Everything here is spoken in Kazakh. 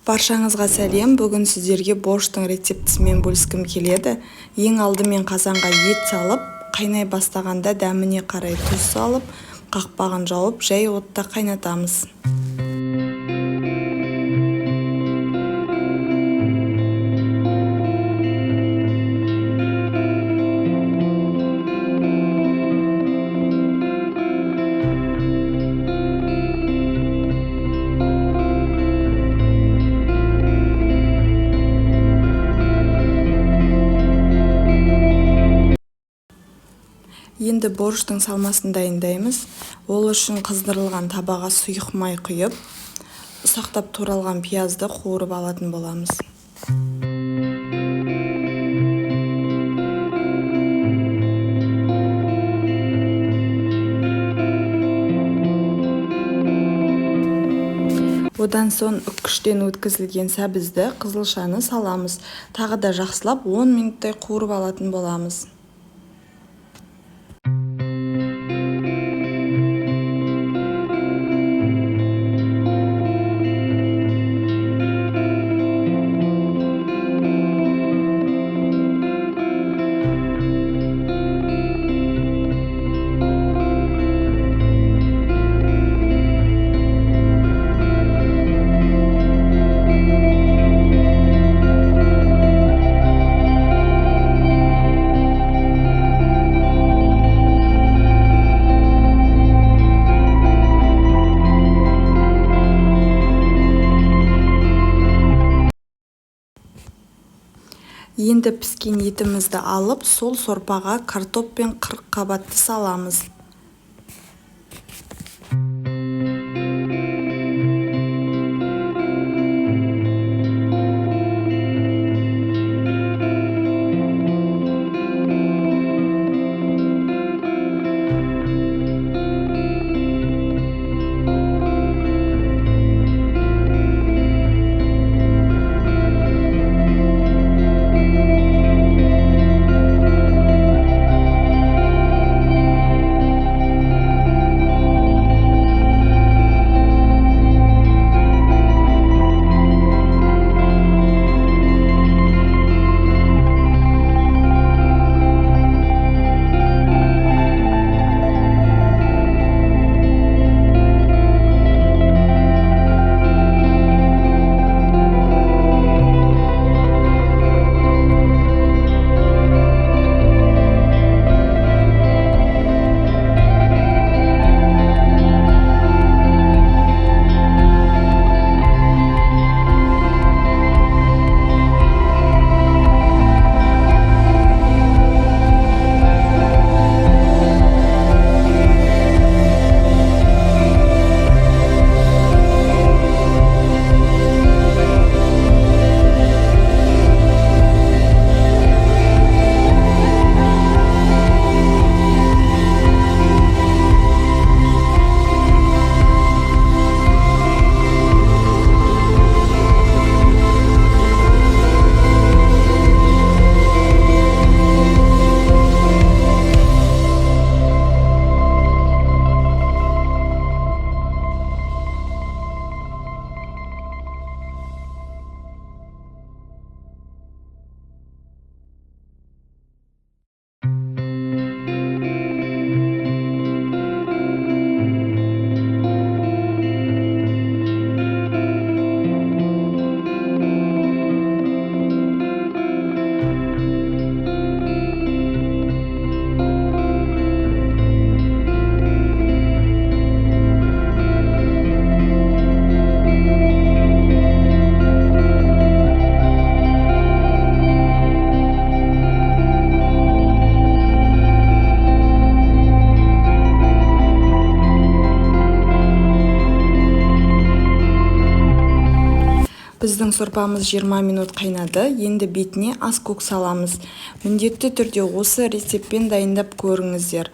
Баршаңызға сәлем. Бүгін сіздерге борщтың рецептісімен бөліскім келеді. Ең алдымен қазанға ет салып, қайнай бастағанда дәміне қарай тұз салып, қақпағын жауып, жай отта қайнатамыз. Енді борщтың салмасын дайындаймыз. Ол үшін қыздырылған табаға сұйық май құйып, ұсақтап туралған пиязды қуырып алатын боламыз. Одан соң үккіштен өткізілген сәбізді, қызылшаны саламыз. Тағы да жақсылап 10 минуттай қуырып алатын боламыз. Енді піскен етімізді алып, сол сорпаға картоп пен қырыққабатты саламыз. Біздің сорпамыз 20 минут қайнады. Енді бетіне ас көк саламыз. Міндетті түрде осы рецептпен дайындап көріңіздер.